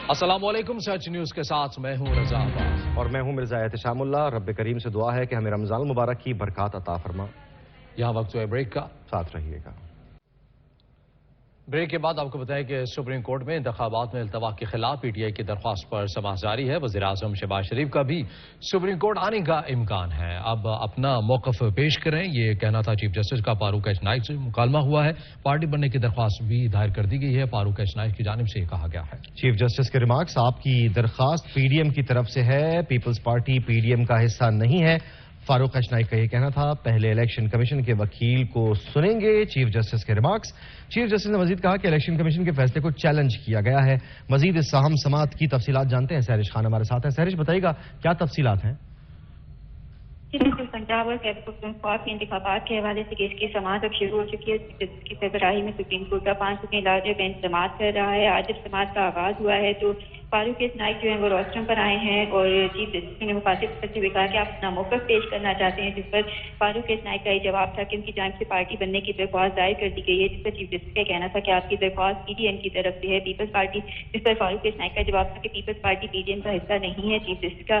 السلام علیکم، سچ نیوز کے ساتھ میں ہوں رضا عباس اور میں ہوں مرزا احتشام اللہ۔ رب کریم سے دعا ہے کہ ہمیں رمضان المبارک کی برکات عطا فرما۔ یہاں وقت ہے بریک کا، ساتھ رہیے گا۔ بریک کے بعد آپ کو بتائیں کہ سپریم کورٹ میں انتخابات میں التوا کے خلاف پی ٹی آئی کی درخواست پر سماعت جاری ہے۔ وزیر اعظم شہباز شریف کا بھی سپریم کورٹ آنے کا امکان ہے۔ اب اپنا موقف پیش کریں، یہ کہنا تھا چیف جسٹس کا۔ فاروق ایچ نائک سے مکالمہ ہوا ہے، پارٹی بننے کی درخواست بھی دائر کر دی گئی ہے۔ فاروق ایچ نائک کی جانب سے یہ کہا گیا ہے، چیف جسٹس کے ریمارکس: آپ کی درخواست پی ڈی ایم کی طرف سے ہے، Peoples Party P D M کا حصہ نہیں ہے۔ فاروق ایچ نائک کا یہ کہنا تھا، پہلے الیکشن کمیشن کے وکیل کو سنیں گے۔ چیف جسٹس کے ریمارکس: چیف جسٹس نے مزید کہا کہ الیکشن کمیشن کے فیصلے کو چیلنج کیا گیا ہے۔ مزید اس اہم سماعت کی تفصیلات جانتے ہیں، سہرش خان ہمارے ساتھ ہیں۔ سہرش، بتائیے گا کیا تفصیلات ہیں؟ پنجاب اور پنجاب کے انتخابات کے حوالے سے کیس کی سماعت اب شروع ہو چکی ہے۔ جس کی سربراہی میں سپریم کورٹ کا 5 رکنی لارج بینچ سماعت کر رہا ہے۔ آج جب سماعت کا آغاز ہوا ہے تو فاروق ایچ نائک جو ہیں وہ روسٹرم پر آئے ہیں اور چیف جسٹس نے مخاطب کرتے ہوئے کہا کہ آپ اپنا موقف پیش کرنا چاہتے ہیں، جس پر فاروق ایچ نائک کا یہ جواب تھا کہ ان کی جانب سے پارٹی بننے کی درخواست دائر کر دی گئی ہے، جس پر چیف جسٹس کا کہنا تھا کہ آپ کی درخواست پی ڈی ایم کی طرف سے ہے، پیپلز پارٹی، جس پر فاروق ایچ نائک کا جواب تھا کہ Peoples Party P D M کا حصہ نہیں ہے۔ چیف جسٹس کا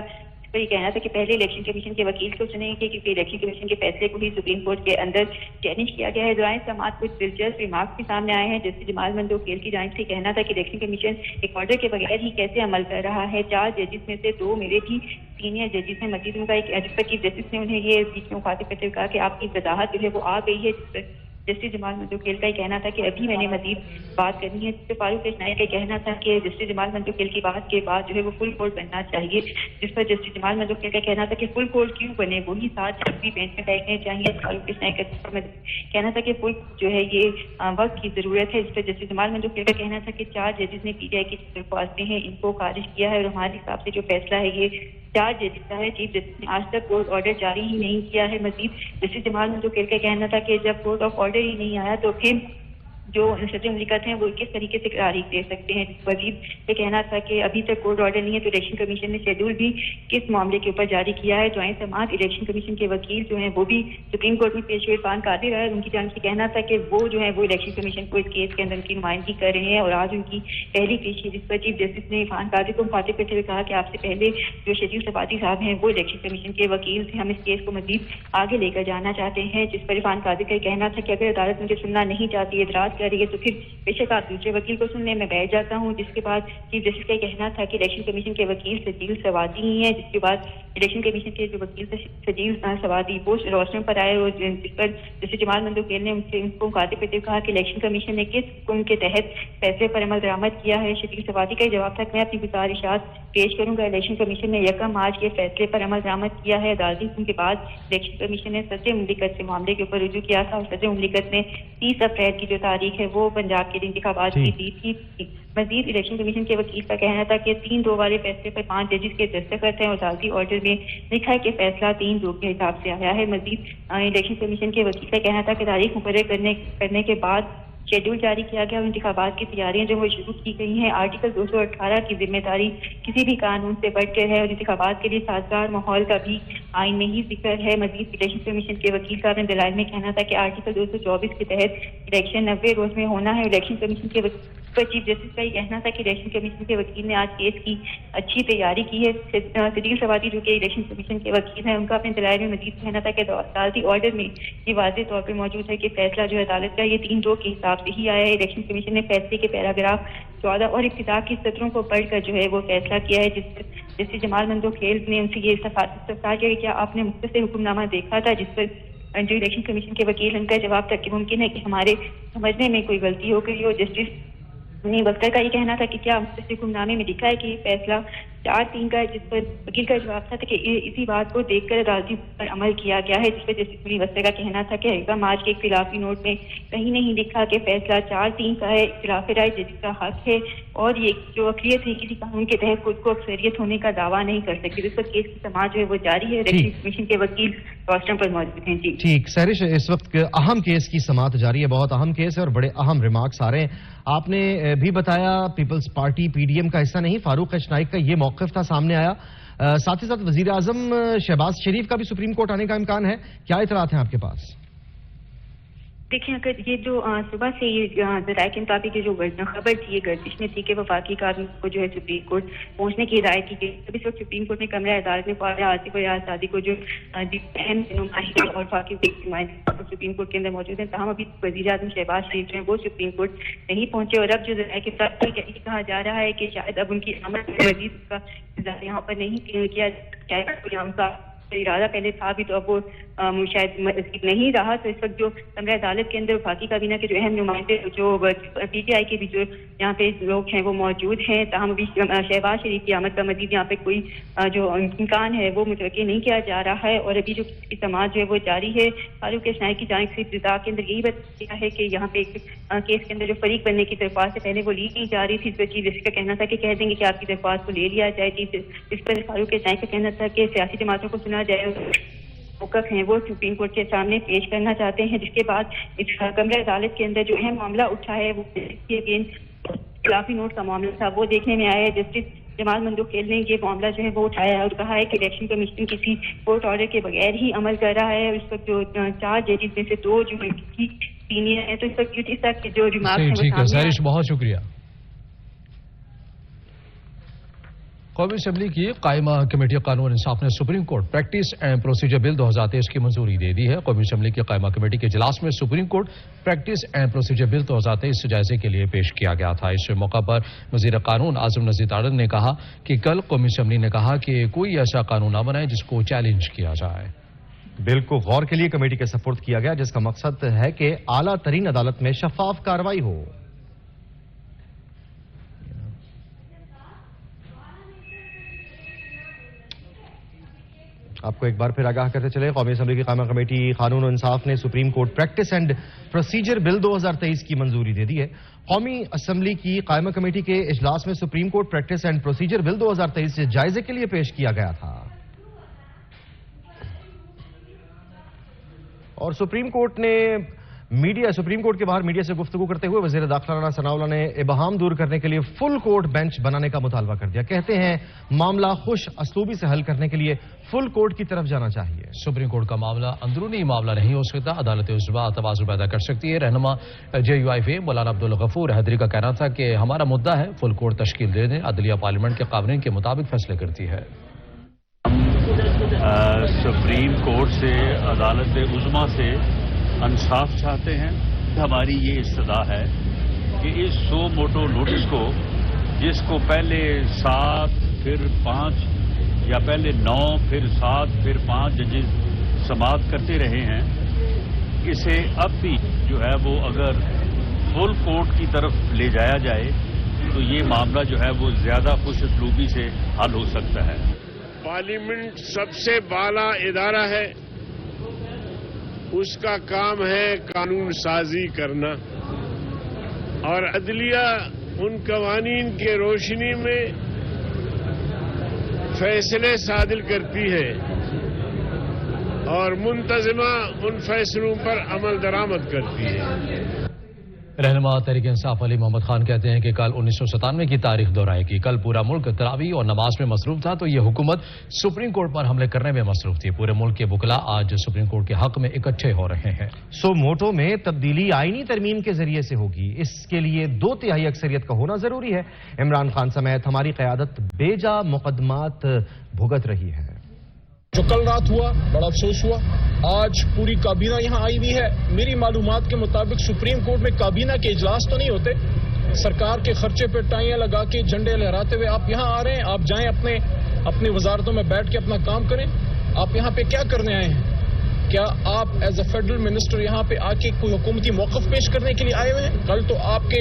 یہ کہنا تھا کہ پہلے الیکشن کمیشن کے وکیل کو سنیں گے، کیونکہ الیکشن کمیشن کے فیصلے کو بھی سپریم کورٹ کے اندر چیلنج کیا گیا ہے۔ دوران سماعت کچھ دلچسپ ریمارکس بھی سامنے آئے ہیں، جیسے جمال مندوکیل کی جانب سے کہنا تھا کہ الیکشن کمیشن ایک آرڈر کے بغیر ہی کیسے عمل کر رہا ہے۔ 4 ججز میں سے 2 میرے بھی سینئر ججز ہیں۔ مزید ان کا ایک جس پر چیف جسٹس نے انہیں یہ بیچ میں مخاطب کرتے ہوئے کہا کہ آپ کی وضاحت جو ہے وہ آ گئی ہے، جس پر جسٹس جمال مندوکیل کا یہ کہنا تھا کہ ابھی میں نے مزید بات کرنی ہے۔ جس پہ فاروق ایچ نائک کا کہنا تھا کہ جسٹس جمال مندوکیل کی بات کے بعد جو ہے وہ فل کورٹ بننا چاہیے، جس پر جسٹس جمال مندوکیل کا کہنا تھا کہ فل کورٹ کیوں بنے، وہی 7 جج بھی بینچ میں بیٹھنے چاہیے۔ فاروق ایچ نائک کا کہنا تھا کہ فل جو ہے یہ وقت کی ضرورت ہے، جس پر جسٹس جمال مندوکیل کا کہنا تھا کہ 4 ججز نے پی ٹی آئی کی درخواستیں ہیں ان کو خارج کیا ہے اور ہمارے حساب سے جو فیصلہ ہے یہ 4 ججز کا ہے۔ چیف جسٹس نے آج تک کورٹ آرڈر جاری ہی نہیں کیا ہے۔ مزید جسٹس جمال مندوکیل کا کہنا تھا کہ جب کورٹ آف آرڈر ہی نہیں آیا تو پھر جو صدر مملکت ہیں وہ کس طریقے سے تاریخ دے سکتے ہیں۔ مزید یہ کہنا تھا کہ ابھی تک کورٹ آرڈر نہیں ہے تو الیکشن کمیشن نے شیڈول بھی کس معاملے کے اوپر جاری کیا ہے۔ جوائنٹ سماعت الیکشن کمیشن کے وکیل جو ہیں وہ بھی سپریم کورٹ میں پیش ہوئے عرفان قادر ہے، ان کی جانب سے کہنا تھا کہ وہ جو ہے وہ الیکشن کمیشن کو اس کیس کے اندر ان کی نمائندگی کر رہے ہیں اور آج ان کی پہلی پیشی، جس پر چیف جسٹس نے عرفان قادر کو مخاطب کرتے ہوئے کہا کہ آپ سے پہلے جو شجیع صفاتی صاحب ہیں وہ الیکشن کمیشن کے وکیل تھے، ہم اس کیس کو مزید آگے لے کر جانا چاہتے ہیں۔ جس پر عرفان قادر کا کہنا تھا کہ اگر عدالت مجھے سننا نہیں چاہتی، اعتراض کر رہی ہے تو پھر بے شک آپ دوسرے وکیل کو سننے میں بیٹھ جاتا ہوں۔ جس کے بعد چیف جسٹس کا کہنا تھا کہ الیکشن کمیشن کے وکیل سجیل سوادی ہی ہیں، جس کے بعد الیکشن کمیشن کے جو وکیل تھے سجیل سوادی وہ روسٹرم پر آئے اور جس پر جسٹس جمال مندوکیل نے ان کو مخاطب کرتے ہوئے کہا کہ الیکشن کمیشن نے کس حکم کے تحت فیصلے پر عمل درآمد کیا ہے۔ سجیل سوادی کا جواب تھا کہ میں اپنی گزارشات پیش کروں گا، الیکشن کمیشن نے 1 مارچ کے فیصلے پر عمل درآمد کیا ہے۔ عدالتی حکم کے بعد الیکشن کمیشن نے صدر مملکت سے معاملے کے اوپر رجوع کیا تھا اور صدر مملکت نے 30 اپریل کی جو تاریخ ہے وہ پنجاب کے انتخابات کی دی تھی۔ مزید الیکشن کمیشن کے وکیل کا کہنا تھا کہ 3-2 والے فیصلے پر 5 ججز کے دستخط ہیں اور عدالتی آرڈر میں لکھا ہے کہ فیصلہ 3-2 کے حساب سے آیا ہے۔ مزید الیکشن کمیشن کے وکیل کا کہنا تھا کہ تاریخ مقرر کرنے کے بعد شیڈول جاری کیا گیا اور انتخابات کی تیاریاں جو وہ شروع کی گئی ہیں۔ آرٹیکل 218 کی ذمہ داری کسی بھی قانون سے بڑھ کر ہے اور انتخابات کے لیے سازگار ماحول کا بھی آئین میں ہی ذکر ہے۔ مزید الیکشن کمیشن کے وکیل کا اپنے دلائل میں کہنا تھا کہ آرٹیکل 224 کے تحت الیکشن 90 روز میں ہونا ہے۔ الیکشن کمیشن کے پر چیف جسٹس کا یہ کہنا تھا کہ الیکشن کمیشن کے وکیل نے آج کیس کی اچھی تیاری کی ہے۔ سجیل سوادی جو کہ الیکشن کمیشن کے وکیل ہیں، ان کا اپنے دلائل میں مزید کہنا تھا کہ عدالتی آرڈر میں یہ واضح طور پر موجود ہے کہ فیصلہ جو عدالت کا یہ 3-2 کے حساب سے ہی آیا ہے۔ الیکشن کمیشن نے فیصلے کے پیراگراف 14 اور ابتدا کی سطروں کو پڑھ کر جو ہے وہ فیصلہ کیا ہے، جس سے جمال مندوکیل نے ان سے یہ استفسار کیا کہ کیا آپ نے مختصر حکم نامہ دیکھا تھا، جس پر جو الیکشن کمیشن کے وکیل ان کا جواب تھا کہ ممکن ہے کہ ہمارے سمجھنے میں کوئی غلطی ہو گئی ہو۔ جسٹس بختر کا یہ کہنا تھا کہ کیا مختصر حکم نامے میں لکھا ہے کہ یہ فیصلہ 4-3 کا ہے، جس پر وکیل کا جواب تھا کہ اسی بات کو دیکھ کر عدالتی پر عمل کیا گیا ہے۔ جس پر جسٹس بختر کا کہنا تھا کہ 1 مارچ کے اختلافی نوٹ میں کہیں نہیں لکھا کہ فیصلہ 4-3 کا ہے، اختلاف رائے جج کا حق ہے اور یہ جو اقلیت ہے کسی قانون کے تحت خود کو اکثریت ہونے کا دعویٰ نہیں کر سکتی۔ جس پر کیس کی سماعت جو ہے وہ جاری ہے۔ الیکشن کمیشن کے وکیل روسٹرم پر موجود ہیں۔ جی ٹھیک سہرش، اس وقت اہم کیس کی سماعت جاری ہے، بہت اہم کیس ہے اور بڑے اہم ریمارکس آ رہے ہیں۔ آپ نے بھی بتایا Peoples Party P D M کا حصہ نہیں، فاروق ایچ نائک کا یہ موقف تھا سامنے آیا۔ ساتھ ہی ساتھ وزیر اعظم شہباز شریف کا بھی سپریم کورٹ آنے کا امکان ہے، کیا اطلاعات ہیں آپ کے پاس؟ دیکھیں اگر یہ جو صبح سے یہ ذرائع کے مطابق جو خبر تھی یہ گردش میں تھی کہ وفاقی کارکنوں کو جو ہے سپریم کورٹ پہنچنے کی ہدایت کی گئی. اب اس وقت سپریم کورٹ میں کمرہ عدالت میں خواجہ آصف ریاض سعدی کو جو اہم نمائندے اور وفاقی نمائندے سپریم کورٹ کے اندر موجود ہیں. تاہم ابھی وزیر اعظم شہباز شریف جو ہیں وہ سپریم کورٹ نہیں پہنچے اور اب جو ذرائع کے مطابق یہ کہا جا رہا ہے کہ شاید اب ان کی آمد مزید کا انتظار یہاں پر نہیں کیا جائے. ارادہ پہلے تھا بھی تو اب وہ شاید نہیں رہا. تو اس وقت جو کمرہ عدالت کے اندر وفاقی کابینہ کے جو اہم نمائندے جو پی ٹی آئی کے بھی جو یہاں پہ لوگ ہیں وہ موجود ہیں. تاہم ابھی شہباز شریف کی آمد کا مزید یہاں پہ کوئی جو امکان ہے وہ متوقع نہیں کیا جا رہا ہے. اور ابھی جو سماعت جو ہے وہ جاری ہے. فاروق اشنائی کی جانب سے ابتدا کے اندر یہی بتایا ہے کہ یہاں پہ ایک کیس کے اندر جو فریق بننے کی درخواست سے پہلے وہ لی نہیں جا رہی تھی. اس پر چیف جسٹس کا کہنا تھا کہ کہہ دیں گے کہ آپ کی درخواست کو لے لیا جائے. اس پر فاروق اشنائی کا کہنا تھا کہ سیاسی جماعتوں کو سنا جائے, موقف ہیں وہ سپریم کورٹ کے سامنے پیش کرنا چاہتے ہیں. جس کے بعد اس کمرہ عدالت کے اندر جو اہم معاملہ اٹھا ہے وہ خلافی نوٹ کا معاملہ تھا, وہ دیکھنے میں آیا ہے. جسٹس جمال مندوخیل نے یہ معاملہ جو ہے وہ اٹھایا اور کہا ہے کہ الیکشن کمیشن کسی کورٹ آرڈر کے بغیر ہی عمل کر رہا ہے. اس وقت جو 4 ججز میں سے 2 جو سینئر ہیں, تو اس وقت اس طرح کے جو ریمارکس ہیں. بہت شکریہ. قومی اسمبلی کی قائمہ کمیٹی قانون انصاف نے supreme court practice and procedure bill 2023 کی منظوری دے دی ہے. قومی اسمبلی کی قائمہ کمیٹی کے اجلاس میں supreme court practice and procedure bill 2023 جائزے کے لیے پیش کیا گیا تھا. اس موقع پر وزیر قانون اعظم نذیر تاڑر نے کہا کہ کل قومی اسمبلی نے کہا کہ کوئی ایسا قانون نہ بنائے جس کو چیلنج کیا جائے. بل کو غور کے لیے کمیٹی کے سپرد کیا گیا, جس کا مقصد ہے کہ اعلیٰ ترین عدالت میں شفاف کارروائی ہو. آپ کو ایک بار پھر آگاہ کرتے چلے, قومی اسمبلی کی قائمہ کمیٹی قانون و انصاف نے supreme court practice and procedure bill 2023 کی منظوری دے دی ہے. قومی اسمبلی کی قائمہ کمیٹی کے اجلاس میں supreme court practice and procedure bill 2023 سے جائزے کے لیے پیش کیا گیا تھا. اور سپریم کورٹ کے باہر میڈیا سے گفتگو کرتے ہوئے وزیر داخلہ رانا ثناءاللہ نے ابہام دور کرنے کے لیے فل کورٹ بینچ بنانے کا مطالبہ کر دیا. کہتے ہیں معاملہ خوش اسلوبی سے حل کرنے کے لیے فل کورٹ کی طرف جانا چاہیے. سپریم کورٹ کا معاملہ اندرونی معاملہ نہیں ہو سکتا, عدالت عظمیٰ توازن پیدا کر سکتی ہے. رہنما JUIF مولانا عبدالغفور حیدری کا کہنا تھا کہ ہمارا مدعا ہے فل کورٹ تشکیل دے دیں, عدلیہ پارلیمنٹ کے قوانین کے مطابق فیصلے کرتی ہے. سپریم کورٹ سے عدالت عظمیٰ سے انصاف چاہتے ہیں. ہماری یہ استدعا ہے کہ اس سو موٹو نوٹس کو, جس کو پہلے 7 پھر 5 یا پہلے 9 پھر 7 پھر 5 ججز سماعت کرتے رہے ہیں, اسے اب بھی جو ہے وہ اگر فل کورٹ کی طرف لے جایا جائے تو یہ معاملہ جو ہے وہ زیادہ خوش اسلوبی سے حل ہو سکتا ہے. پارلیمنٹ سب سے بالا ادارہ ہے, اس کا کام ہے قانون سازی کرنا, اور عدلیہ ان قوانین کے روشنی میں فیصلے صادر کرتی ہے اور منتظمہ ان فیصلوں پر عمل درآمد کرتی ہے. رہنما تحریک انصاف علی محمد خان کہتے ہیں کہ کل 1997 کی تاریخ دہرائے گی. کل پورا ملک تراویح اور نماز میں مصروف تھا تو یہ حکومت سپریم کورٹ پر حملے کرنے میں مصروف تھی. پورے ملک کے وکلاء آج سپریم کورٹ کے حق میں اکٹھے ہو رہے ہیں. سو موٹو میں تبدیلی آئینی ترمیم کے ذریعے سے ہوگی. اس کے لیے 2/3 اکثریت کا ہونا ضروری ہے. عمران خان سمیت ہماری قیادت بے جا مقدمات بھگت رہی ہے. جو کل رات ہوا بڑا افسوس ہوا. آج پوری کابینہ یہاں آئی ہوئی ہے. میری معلومات کے مطابق سپریم کورٹ میں کابینہ کے اجلاس تو نہیں ہوتے. سرکار کے خرچے پہ ٹائیاں لگا کے جھنڈے لہراتے ہوئے آپ یہاں آ رہے ہیں. آپ جائیں اپنی وزارتوں میں بیٹھ کے اپنا کام کریں. آپ یہاں پہ کیا کرنے آئے ہیں؟ کیا آپ ایز اے فیڈرل منسٹر یہاں پہ آ کے کوئی حکومتی موقف پیش کرنے کے لیے آئے ہوئے ہیں؟ کل تو آپ کے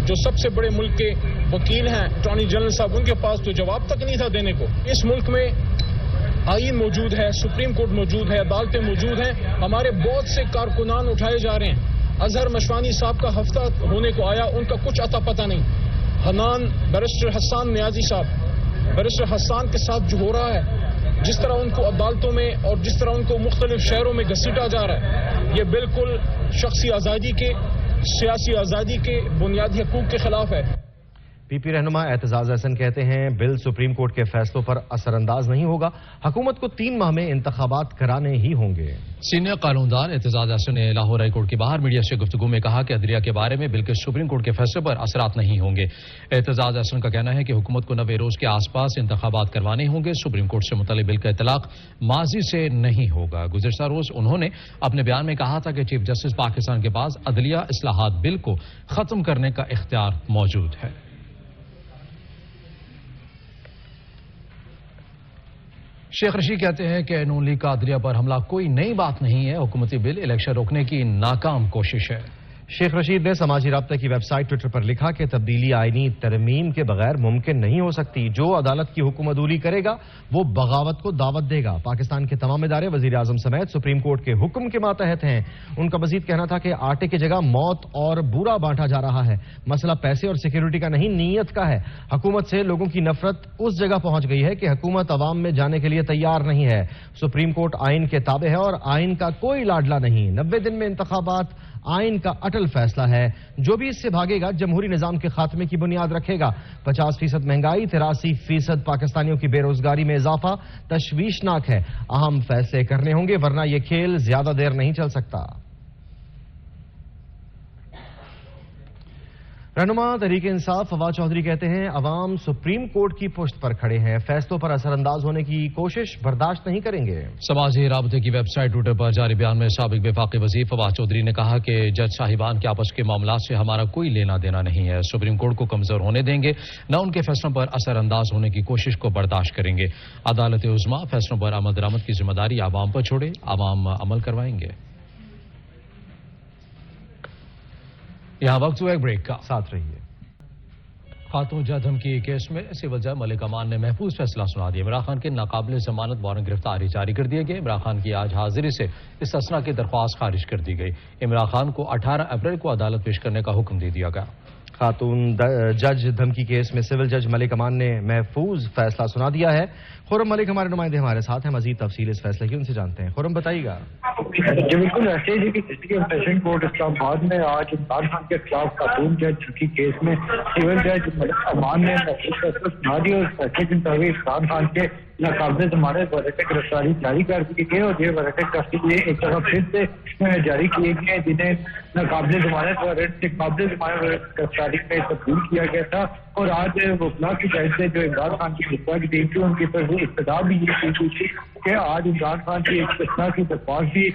جو سب سے بڑے ملک کے وکیل ہیں اٹارنی جنرل صاحب, ان کے پاس تو جواب تک نہیں تھا دینے کو. اس ملک میں آئین موجود ہے, سپریم کورٹ موجود ہے, عدالتیں موجود ہیں. ہمارے بہت سے کارکنان اٹھائے جا رہے ہیں. اظہر مشوانی صاحب کا ہفتہ ہونے کو آیا, ان کا کچھ اتا پتہ نہیں. حنان بیرسٹر حسان نیازی صاحب, بیرسٹر حسان کے ساتھ جو ہو رہا ہے, جس طرح ان کو عدالتوں میں اور جس طرح ان کو مختلف شہروں میں گھسیٹا جا رہا ہے, یہ بالکل شخصی آزادی کے, سیاسی آزادی کے بنیادی حقوق کے خلاف ہے. پی پی رہنما اعتزاز احسن کہتے ہیں بل سپریم کورٹ کے فیصلوں پر اثر انداز نہیں ہوگا، حکومت کو 3 ماہ میں انتخابات کرانے ہی ہوں گے۔ سینئر قانوندان اعتزاز احسن نے لاہور ہائی کورٹ کے باہر میڈیا سے گفتگو میں کہا کہ عدلیہ کے بارے میں بل کے سپریم کورٹ کے فیصلے پر اثرات نہیں ہوں گے۔ اعتزاز احسن کا کہنا ہے کہ حکومت کو 90 روز کے آس پاس انتخابات کروانے ہوں گے۔ سپریم کورٹ سے متعلق بل کا اطلاق ماضی سے نہیں ہوگا۔ گزشتہ روز انہوں نے اپنے بیان میں کہا تھا کہ چیف جسٹس پاکستان کے پاس عدلیہ اصلاحات بل کو ختم کرنے کا اختیار موجود ہے۔ شیخ رشید کہتے ہیں کہ نون لیگ کا عدلیہ پر حملہ کوئی نئی بات نہیں ہے، حکومتی بل الیکشن روکنے کی ناکام کوشش ہے۔ شیخ رشید نے سماجی رابطہ کی ویب سائٹ ٹویٹر پر لکھا کہ تبدیلی آئینی ترمیم کے بغیر ممکن نہیں ہو سکتی، جو عدالت کی حکم عدولی کرے گا وہ بغاوت کو دعوت دے گا۔ پاکستان کے تمام ادارے وزیر اعظم سمیت سپریم کورٹ کے حکم کے ماتحت ہیں۔ ان کا مزید کہنا تھا کہ آٹے کی جگہ موت اور بورا بانٹا جا رہا ہے، مسئلہ پیسے اور سیکیورٹی کا نہیں نیت کا ہے۔ حکومت سے لوگوں کی نفرت اس جگہ پہنچ گئی ہے کہ حکومت عوام میں جانے کے لیے تیار نہیں ہے۔ سپریم کورٹ آئین کے تابع ہے اور آئین کا کوئی لاڈلا نہیں۔ 90 دن میں انتخابات آئین کا اٹل فیصلہ ہے، جو بھی اس سے بھاگے گا جمہوری نظام کے خاتمے کی بنیاد رکھے گا۔ 50% مہنگائی، 83% پاکستانیوں کی بے روزگاری میں اضافہ تشویشناک ہے۔ اہم فیصلے کرنے ہوں گے ورنہ یہ کھیل زیادہ دیر نہیں چل سکتا۔ رہنما تحریک انصاف فواد چودھری کہتے ہیں عوام سپریم کورٹ کی پشت پر کھڑے ہیں، فیصلوں پر اثر انداز ہونے کی کوشش برداشت نہیں کریں گے۔ سماجی رابطے کی ویب سائٹ ٹویٹر پر جاری بیان میں سابق وفاقی وزیر فواد چودھری نے کہا کہ جج صاحبان کے آپس کے معاملات سے ہمارا کوئی لینا دینا نہیں ہے، سپریم کورٹ کو کمزور ہونے دیں گے، نہ ان کے فیصلوں پر اثر انداز ہونے کی کوشش کو برداشت کریں گے۔ عدالت عظمیٰ فیصلوں پر عمل درآمد کی ذمہ داری عوام پر چھوڑے، عوام عمل کروائیں گے۔ یہاں وقت ہوا ایک بریک کا، ساتھ رہیے۔ خاتون جہاں دھمکی کیس میں سول جج ملک امان نے محفوظ فیصلہ سنا دیا۔ عمران خان کے ناقابل ضمانت وارنٹ گرفتاری جاری کر دیے گئے۔ عمران خان کی آج حاضری سے استثناء کی درخواست خارج کر دی گئی۔ عمران خان کو 18 اپریل کو عدالت پیش کرنے کا حکم دے دیا گیا۔ خاتون جج دھمکی کیس میں سول جج ملک امان نے محفوظ فیصلہ سنا دیا ہے۔ خرم ملک ہمارے نمائندے ہمارے ساتھ ہیں، مزید تفصیل اس فیصلے کی ان سے جانتے ہیں۔ خرم بتائیے گا۔ جی بالکل ایسے ہی کہ ڈسٹرکٹ سیشن کورٹ اسلام آباد میں آج عمران خان کے خلاف خاتون جج دھمکی کیس میں سول جج ملک امان نے محفوظ فیصلہ سنا دیا اور اس فیصلے کے مطابق عمران خان کے ناقابل ضمانت وارنٹ گرفتاری جاری کر دی گئی اور یہ وارنٹ گرفتاری ایک طرح پھر سے جاری کیے گئے جنہیں ناقابل ضمانت وارنٹ سے قابل ضمانت گرفتاری میں تبدیل کیا گیا تھا۔ اور آج وکلا کی جانب سے جو عمران خان کی گرفتاری کی ٹیم تھی ان کی طرف ابتدا بھی یہ کی گئی تھی کہ آج عمران خان کی استثناء کی درخواست بھی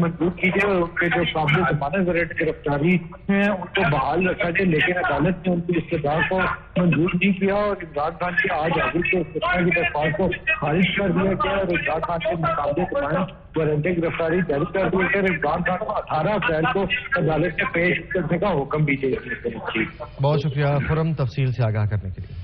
منظور کی جائے اور ان کے جو قابل ضمانت وارنٹ گرفتاری ہیں ان کو بحال رکھا جائے، لیکن عدالت نے ان کی استدعا کو منظور نہیں کیا اور عمران خان کی آج حاضری سے استثناء کی درخواست کو خارج کر دیا گیا اور عمران خان کے مقابلے ضمانت وارنٹ گرفتاری جاری کر دی گئی۔ عمران خان کو 18 اپریل کو عدالت میں پیش کرنے کا حکم بھی دے دیا گیا۔ بہت شکریہ خرم تفصیل سے آگاہ کرنے کے لیے۔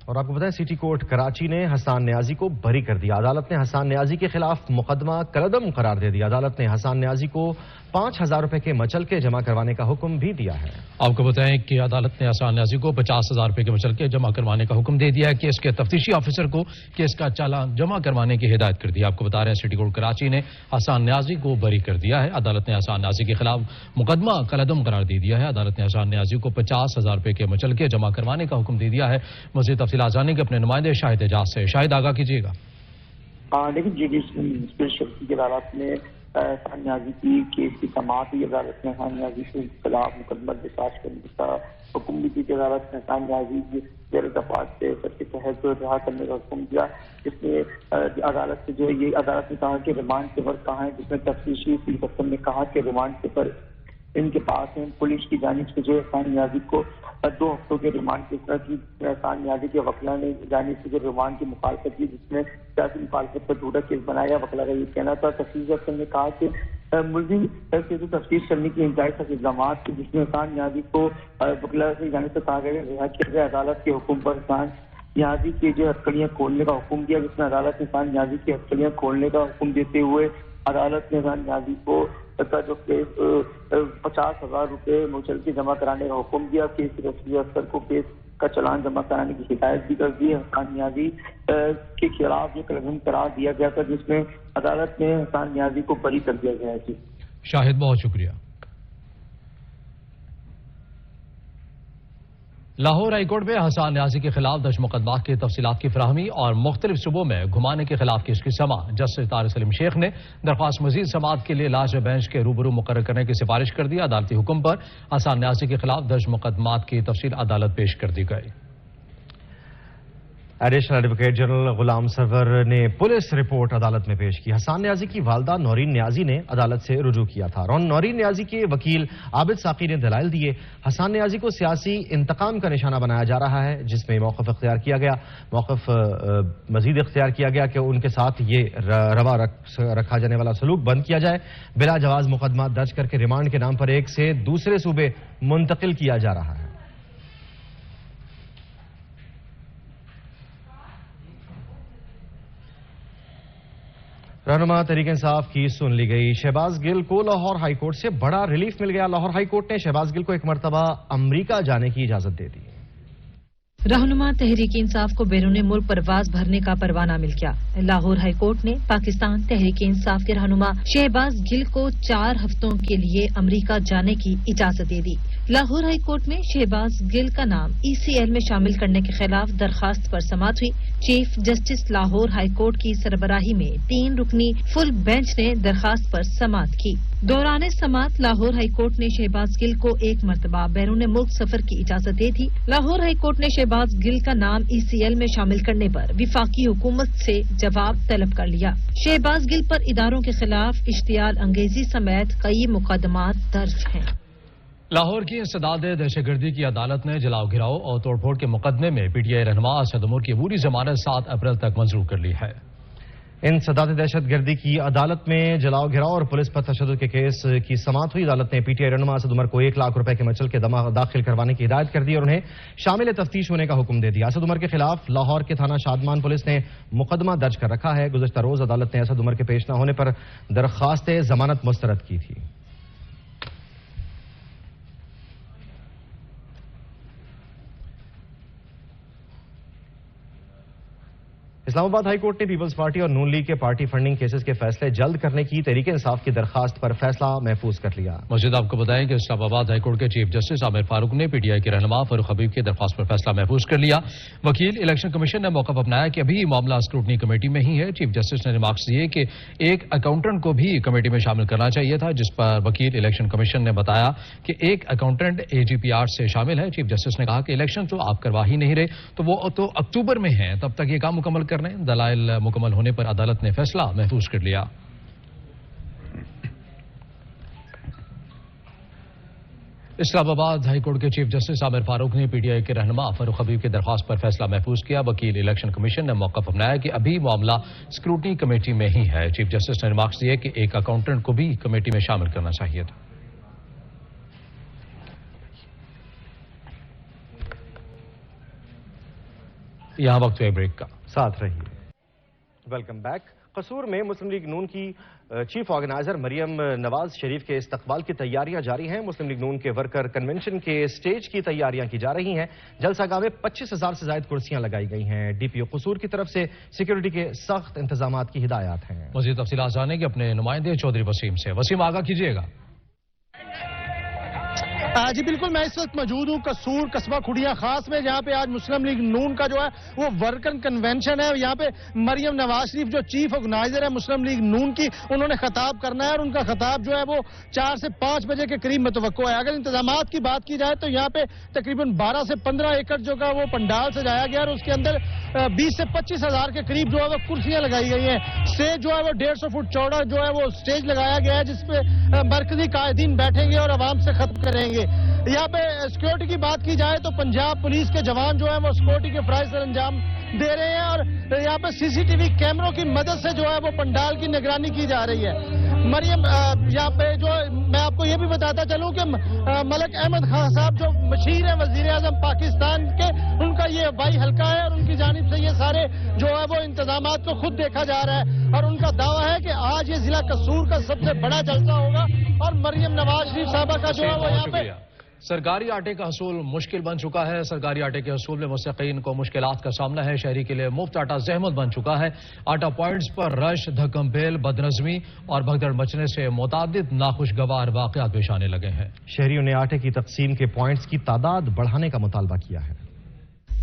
اور آپ کو پتا ہے سٹی کورٹ کراچی نے حسان نیازی کو بری کر دیا۔ عدالت نے حسان نیازی کے خلاف مقدمہ کالعدم قرار دے دیا۔ عدالت نے حسان نیازی کو 5000 روپے کے مچلکے جمع کروانے کا حکم بھی دیا ہے۔ آپ کو بتائیں کہ عدالت نے حسان نیازی کو 50,000 روپے کے مچلکے جمع کروانے کا حکم دے دیا ہے۔ کیس کے تفتیشی آفیسر کو کیس کا چالان جمع کروانے کی ہدایت کر دی۔ آپ کو بتا رہے ہیں سٹی کورٹ کراچی نے حسان نیازی کو بری کر دیا ہے۔ عدالت نے حسان نیازی کے خلاف مقدمہ کالعدم قرار دے دیا ہے۔ عدالت نے حسان نیازی کو 50,000 روپے کے مچلکے جمع کروانے کا حکم دے دیا ہے۔ مزید تفصیلات جانیں گے اپنے نمائندے شاہد اعجاز سے۔ شاہد آگاہ کیجیے گا۔ لیکن جوڈیشل شفیع کی عدالت نے حسان نیازی کی کیس کی سماعت ہوئی۔ عدالت نے حسان نیازی کے خلاف مقدمہ درج کرنے کا حکم بھی دیا۔ عدالت نے حسان نیازی کی زیر دفعات سے سر کے تحت رہا کرنے کا حکم دیا، جس میں عدالت سے جو ہے یہ عدالت نے کہا کہ ریمانڈ پیپر کہاں ہے، جس میں تفتیشی دفتر نے کہا کہ ریمانڈ پیپر ان کے پاس ہیں۔ پولیس کی جانب سے جو حسان نیازی کو 2 ہفتوں کے ریمانڈ کی طرح کی حسان نیازی کے وکلا نے جانب سے جو ریمانڈ کی مخالفت کی، جس میں سیاسی مخالفت پر جھوٹا کیس بنایا۔ وکلا کا یہ کہنا تھا۔ تفتیش افسر نے کہا کہ ملزم سے تفتیش کرنے کی انتہائی سخت اقدامات تھے، جس میں حسان نیازی کو وکلا کی جانب سے کہا گیا رہا کیا گیا۔ عدالت کے حکم پر حسان نیازی کی جو ہتھکڑیاں کھولنے کا حکم دیا، جس میں عدالت نے حسان نیازی کی ہتھکڑیاں کھولنے کا حکم دیتے ہوئے عدالت نے حسان نیازی کو جو کیس 50,000 روپے مچلکے جمع کرانے کا حکم دیا۔ کیس رسمی افسر کو کیس کا چلان جمع کرانے کی ہدایت بھی کر دی۔ حسان نیازی کے خلاف یہ کالعدم قرار دیا گیا تھا، جس میں عدالت نے حسان نیازی کو بری کر دیا گیا ہے۔ شاہد بہت شکریہ۔ لاہور ہائی کورٹ میں حسان نیازی کے خلاف درج مقدمات کی تفصیلات کی فراہمی اور مختلف صوبوں میں گھمانے کے خلاف کیس کی سماعت۔ جسٹس طارق سلیم شیخ نے درخواست مزید سماعت کے لیے لارج بینچ کے روبرو مقرر کرنے کی سفارش کر دی۔ عدالتی حکم پر حسان نیازی کے خلاف درج مقدمات کی تفصیل عدالت پیش کر دی گئی۔ Additional advocate general Ghulam Sarwar نے پولیس رپورٹ عدالت میں پیش کی۔ حسان نیازی کی والدہ نورین نیازی نے عدالت سے رجوع کیا تھا۔ نورین نیازی کے وکیل عابد ساقی نے دلائل دیے۔ حسان نیازی کو سیاسی انتقام کا نشانہ بنایا جا رہا ہے، جس میں موقف اختیار کیا گیا۔ موقف مزید اختیار کیا گیا کہ ان کے ساتھ یہ روا رکھا جانے والا سلوک بند کیا جائے۔ بلا جواز مقدمات درج کر کے ریمانڈ کے نام پر ایک سے دوسرے صوبے منتقل کیا جا رہا ہے۔ رہنما تحریک انصاف کی سن لی گئی۔ شہباز گل کو لاہور ہائی کورٹ سے بڑا ریلیف مل گیا۔ لاہور ہائی کورٹ نے شہباز گل کو ایک مرتبہ امریکہ جانے کی اجازت دے دی۔ رہنما تحریک انصاف کو بیرون ملک پرواز بھرنے کا پروانہ مل گیا۔ لاہور ہائی کورٹ نے پاکستان تحریک انصاف کے رہنما شہباز گل کو 4 ہفتوں کے لیے امریکہ جانے کی اجازت دے دی۔ لاہور ہائی کورٹ میں شہباز گل کا نام ECL میں شامل کرنے کے خلاف درخواست پر سماعت ہوئی۔ Chief justice Lahore high court کی سربراہی میں 3 رکنی فل بینچ نے درخواست پر سماعت کی۔ دوران سماعت لاہور ہائی کورٹ نے شہباز گل کو ایک مرتبہ بیرون ملک سفر کی اجازت دے دی۔ لاہور ہائی کورٹ نے شہباز گل کا نام ECL میں شامل کرنے پر وفاقی حکومت سے جواب طلب کر لیا۔ شہباز گل پر اداروں کے خلاف اشتعال انگیزی سمیت کئی مقدمات درج ہیں۔ لاہور کی انسداد دہشت گردی کی عدالت نے جلاؤ گھراؤ اور توڑ پھوڑ کے مقدمے میں PTI رہنما اسد عمر کی عبوری ضمانت 7 اپریل تک منظور کر لی ہے۔ انسداد دہشت گردی کی عدالت میں جلاؤ گھراؤ اور پولیس پر تشدد کے کیس کی سماعت ہوئی۔ عدالت نے PTI رہنما اسد عمر کو 1 لاکھ روپے کے مچل کے داخل کروانے کی ہدایت کر دی اور انہیں شامل تفتیش ہونے کا حکم دے دیا۔ اسد عمر کے خلاف لاہور کے تھانہ شادمان پولیس نے مقدمہ درج کر رکھا ہے۔ گزشتہ روز عدالت نے اسد عمر کے پیش نہ ہونے پر درخواست ضمانت مسترد کی تھی۔ اسلام آباد ہائی کورٹ نے پیپلز پارٹی اور نون لیگ کے پارٹی فنڈنگ کیسز کے فیصلے جلد کرنے کی تحریک انصاف کی درخواست پر فیصلہ محفوظ کر لیا۔ مزید آپ کو بتائیں کہ اسلام آباد ہائی کورٹ کے چیف جسٹس عامر فاروق نے PTI کے رہنما فاروق حبیب کی درخواست پر فیصلہ محفوظ کر لیا۔ وکیل الیکشن کمیشن نے موقف اپنایا کہ ابھی معاملہ اسکروٹنی کمیٹی میں ہی ہے۔ چیف جسٹس نے ریمارکس دیے کہ ایک اکاؤنٹنٹ کو بھی کمیٹی میں شامل کرنا چاہیے تھا، جس پر وکیل الیکشن کمیشن نے بتایا کہ ایک اکاؤنٹنٹ AGPR سے شامل ہے۔ چیف جسٹس نے کہا کہ الیکشن تو آپ کروا ہی نہیں رہے تو وہ تو اکتوبر میں ہیں، تب تک یہ کام مکمل کر لیں۔ دلائل مکمل ہونے پر عدالت نے فیصلہ محفوظ کر لیا۔ اسلام آباد ہائی کورٹ کے چیف جسٹس عامر فاروق نے PTI کے رہنما فاروق حبیب کی درخواست پر فیصلہ محفوظ کیا۔ وکیل الیکشن کمیشن نے موقف اپنایا کہ ابھی معاملہ اسکروٹنی کمیٹی میں ہی ہے۔ چیف جسٹس نے ریمارکس دیے کہ ایک اکاؤنٹنٹ کو بھی کمیٹی میں شامل کرنا چاہیے تھا۔ یہاں وقت ہے بریک کا، ساتھ رہیے۔ Welcome back. قصور میں مسلم لیگ نون کی چیف آرگنائزر مریم نواز شریف کے استقبال کی تیاریاں جاری ہیں۔ مسلم لیگ نون کے ورکر کنونشن کے سٹیج کی تیاریاں کی جا رہی ہیں۔ جلسہ گاہ میں 25,000 سے زائد کرسیاں لگائی گئی ہیں۔ DPO قصور کی طرف سے سیکیورٹی کے سخت انتظامات کی ہدایات ہیں۔ مزید تفصیلات جانیں گے اپنے نمائندے چودھری وسیم سے۔ وسیم آگاہ کیجیے گا۔ جی بالکل، میں اس وقت موجود ہوں قصور قصبہ کھڑیاں خاص میں، جہاں پہ آج مسلم لیگ نون کا جو ہے وہ ورکر کنونشن ہے۔ یہاں پہ مریم نواز شریف جو چیف آرگنائزر ہے مسلم لیگ نون کی، انہوں نے خطاب کرنا ہے اور ان کا خطاب جو ہے وہ 4 سے 5 بجے کے قریب متوقع ہے۔ اگر انتظامات کی بات کی جائے تو یہاں پہ تقریباً 12 سے 15 ایکڑ جو کا وہ پنڈال سجایا گیا اور اس کے اندر 20 سے 25 ہزار کے قریب جو ہے وہ کرسیاں لگائی گئی ہیں۔ اسٹیج جو ہے وہ 150 فٹ چوڑا جو ہے وہ اسٹیج لگایا گیا ہے، جس پہ مرکزی قائدین بیٹھیں گے اور عوام سے خطاب کریں گے۔ یہاں پہ سیکورٹی کی بات کی جائے تو پنجاب پولیس کے جوان جو ہیں وہ سیکورٹی کے فرائض سر انجام دے رہے ہیں اور یہاں پہ CCTV کیمروں کی مدد سے جو ہے وہ پنڈال کی نگرانی کی جا رہی ہے۔ مریم یہاں پہ جو میں آپ کو یہ بھی بتاتا چلوں کہ ملک احمد خان صاحب جو مشیر ہیں وزیر اعظم پاکستان کے، ان کا یہ بائی حلقہ ہے اور ان کی جانب سے یہ سارے جو ہے وہ انتظامات کو خود دیکھا جا رہا ہے اور ان کا دعویٰ ہے کہ آج یہ ضلع قصور کا سب سے بڑا جلسہ ہوگا اور مریم نواز شریف صاحبہ کا جو ہے وہ یہاں پہ سرکاری آٹے کا حصول مشکل بن چکا ہے. سرکاری آٹے کے حصول میں مستحقین کو مشکلات کا سامنا ہے. شہری کے لیے مفت آٹا زحمت بن چکا ہے. آٹا پوائنٹس پر رش، دھکم پیل، بدنظمی اور بھگدڑ مچنے سے متعدد ناخوشگوار واقعات پیش آنے لگے ہیں. شہریوں نے آٹے کی تقسیم کے پوائنٹس کی تعداد بڑھانے کا مطالبہ کیا ہے.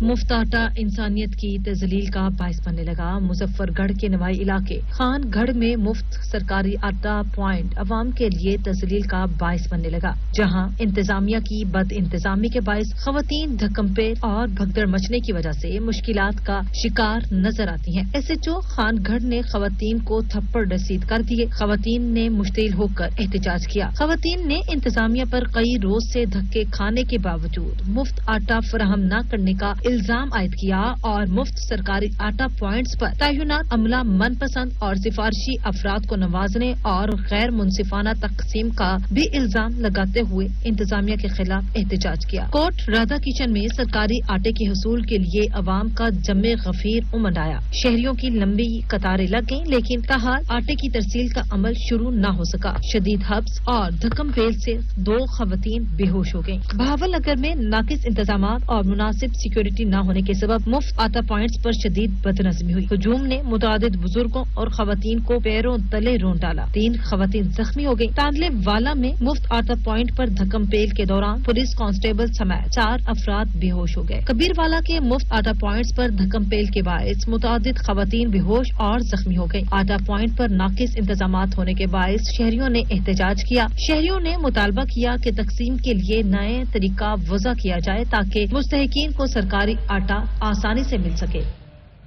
مفت آٹا انسانیت کی تذلیل کا باعث بننے لگا. مظفر گڑھ کے نوائی علاقے خان گڑھ میں مفت سرکاری آٹا پوائنٹ عوام کے لیے تذلیل کا باعث بننے لگا، جہاں انتظامیہ کی بد انتظامی کے باعث خواتین دھکم پیر اور بھگدڑ مچنے کی وجہ سے مشکلات کا شکار نظر آتی ہیں. ایس ایچ او خان گڑھ نے خواتین کو تھپڑ رسید کر دیے. خواتین نے مشتعل ہو کر احتجاج کیا. خواتین نے انتظامیہ پر کئی روز سے دھکے کھانے کے باوجود مفت آٹا فراہم نہ کرنے کا الزام عائد کیا اور مفت سرکاری آٹا پوائنٹس پر تعینات عملہ من پسند اور سفارشی افراد کو نوازنے اور غیر منصفانہ تقسیم کا بھی الزام لگاتے ہوئے انتظامیہ کے خلاف احتجاج کیا. کوٹ رادھا کچن میں سرکاری آٹے کے حصول کے لیے عوام کا جم غفیر امڈ آیا. شہریوں کی لمبی قطاریں لگ گئیں، لیکن تاحال آٹے کی ترسیل کا عمل شروع نہ ہو سکا. شدید حبس اور دھکم پیل سے 2 خواتین بے ہوش ہو گئیں. بہاول نگر میں ناقص انتظامات اور مناسب سیکورٹی نہ ہونے کے سبب مفت آٹا پوائنٹس پر شدید بدنظمی ہوئی. ہجوم نے متعدد بزرگوں اور خواتین کو پیروں تلے رونڈ ڈالا. 3 خواتین زخمی ہو گئی. تانڈلے والا میں مفت آٹا پوائنٹ پر دھکم پیل کے دوران پولیس کانسٹیبل سمیت 4 افراد بے ہوش ہو گئے. کبیر والا کے مفت آٹا پوائنٹس پر دھکم پیل کے باعث متعدد خواتین بے ہوش اور زخمی ہو گئی. آٹا پوائنٹ پر ناقص انتظامات ہونے کے باعث شہریوں نے احتجاج کیا. شہریوں نے مطالبہ کیا کہ تقسیم کے لیے نئے طریقہ وضع کیا جائے تاکہ مستحقین کو سرکاری آٹا آسانی سے مل سکے.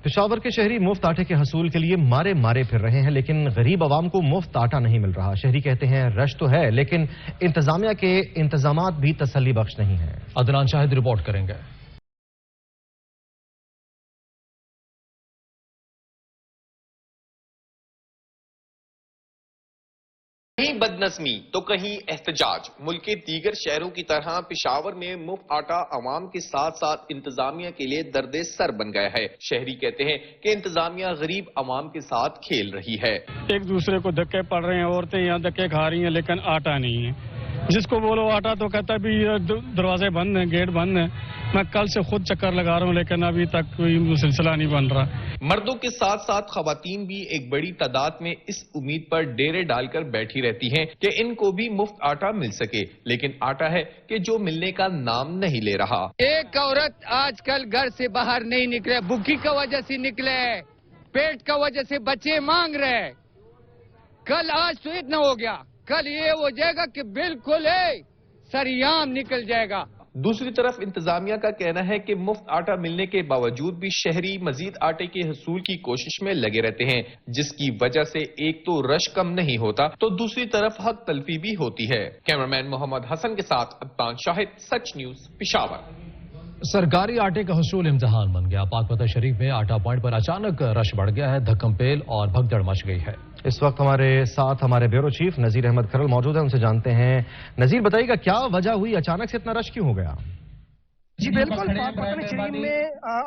پشاور کے شہری مفت آٹے کے حصول کے لیے مارے پھر رہے ہیں، لیکن غریب عوام کو مفت آٹا نہیں مل رہا. شہری کہتے ہیں رش تو ہے، لیکن انتظامیہ کے انتظامات بھی تسلی بخش نہیں ہیں. عدنان شاہد رپورٹ کریں گے. کہیں بدنظمی تو کہیں احتجاج. ملک کے دیگر شہروں کی طرح پشاور میں مفت آٹا عوام کے ساتھ ساتھ انتظامیہ کے لیے درد سر بن گیا ہے. شہری کہتے ہیں کہ انتظامیہ غریب عوام کے ساتھ کھیل رہی ہے. ایک دوسرے کو دھکے پڑ رہے ہیں، عورتیں یہاں دھکے کھا رہی ہیں، لیکن آٹا نہیں ہے. جس کو بولو آٹا تو کہتا بھی دروازے بند ہیں، گیٹ بند ہیں. میں کل سے خود چکر لگا رہا ہوں، لیکن ابھی تک کوئی سلسلہ نہیں بن رہا. مردوں کے ساتھ ساتھ خواتین بھی ایک بڑی تعداد میں اس امید پر ڈیرے ڈال کر بیٹھی رہتی ہیں کہ ان کو بھی مفت آٹا مل سکے، لیکن آٹا ہے کہ جو ملنے کا نام نہیں لے رہا. ایک عورت آج کل گھر سے باہر نہیں نکلے، بھوکی کی وجہ سے نکلے، پیٹ کی وجہ سے بچے مانگ رہے. کل آج تو اتنا ہو گیا، کل یہ ہو جائے گا کہ بالکل سریام نکل جائے گا. دوسری طرف انتظامیہ کا کہنا ہے کہ مفت آٹا ملنے کے باوجود بھی شہری مزید آٹے کے حصول کی کوشش میں لگے رہتے ہیں، جس کی وجہ سے ایک تو رش کم نہیں ہوتا تو دوسری طرف حق تلفی بھی ہوتی ہے. کیمرامین محمد حسن کے ساتھ عدنان شاہد، سچ نیوز، پشاور. سرکاری آٹے کا حصول امتحان بن گیا. پاک پتہ شریف میں آٹا پوائنٹ پر اچانک رش بڑھ گیا ہے. دھکم پیل اور بھگدڑ مچ گئی ہے. اس وقت ہمارے ساتھ ہمارے بیورو چیف نذیر احمد کھرل موجود ہیں، ان سے جانتے ہیں. نذیر، بتائیے گا کیا وجہ ہوئی، اچانک سے اتنا رش کیوں ہو گیا؟ جی بالکل، پاک پتن شریف میں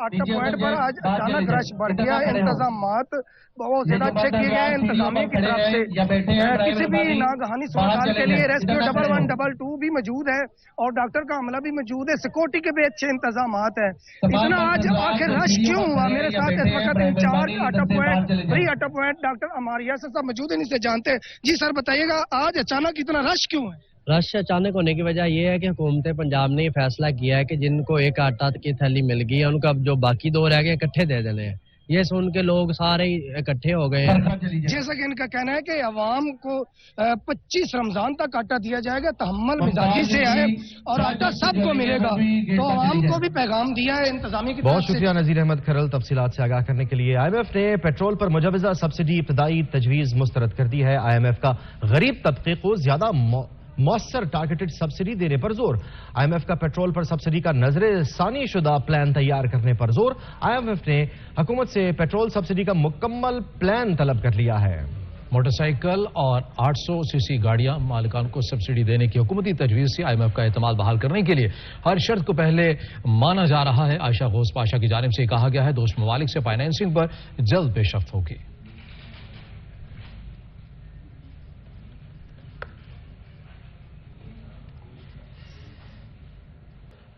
آٹا پوائنٹ پر آج اچانک رش بڑھ گیا. انتظامات بہت زیادہ اچھے کیے گئے ہیں انتظامیہ کی طرف سے. کسی بھی ناگہانی صورتحال کے لیے ریسکیو 1122 بھی موجود ہے اور ڈاکٹر کا عملہ بھی موجود ہے. سیکورٹی کے بھی اچھے انتظامات ہیں. اتنا آج آخر رش کیوں ہوا؟ میرے ساتھ اس وقت انچارج آٹا پوائنٹ فری آٹا پوائنٹ ڈاکٹر عمار یاسر صاحب موجود ہیں، ان سے جانتے ہیں. جی سر، بتائیے گا آج اچانک اتنا رش کیوں ہے؟ رش اچانک ہونے کی وجہ یہ ہے کہ حکومت پنجاب نے یہ فیصلہ کیا ہے کہ جن کو ایک آٹا کی تھیلی مل گئی ہے ان کو اب جو باقی 2 رہ گئے اکٹھے دے دینے ہیں. یہ سن کے لوگ سارے اکٹھے ہو گئے ہیں. جیسا کہ ان کا کہنا ہے کہ عوام کو 25 رمضان تک آٹا دیا جائے گا، تحمل مزاجی سے ہے اور آٹا سب کو ملے گا. تو عوام کو بھی پیغام دیا ہے انتظامیہ کی طرف سے. بہت شکریہ نذیر احمد کھرل تفصیلات سے آگاہ کرنے کے لیے. آئی ایم ایف نے پیٹرول پر مجوزہ سبسڈی ابتدائی تجویز مسترد کر دی ہے. آئی ایم ایف کا غریب طبقے کو زیادہ مؤثر ٹارگیٹڈ سبسڈی دینے پر زور. آئی ایم ایف کا پیٹرول پر سبسڈی کا نظر ثانی شدہ پلان تیار کرنے پر زور. آئی ایم ایف نے حکومت سے پیٹرول سبسڈی کا مکمل پلان طلب کر لیا ہے. موٹر سائیکل اور 800 سی سی گاڑیاں مالکان کو سبسڈی دینے کی حکومتی تجویز سے آئی ایم ایف کا اعتماد بحال کرنے کے لیے ہر شرط کو پہلے مانا جا رہا ہے. عائشہ غوث پاشا کی جانب سے کہا گیا ہے دوست ممالک سے فائنینسنگ پر جلد پیش رفت ہوگی.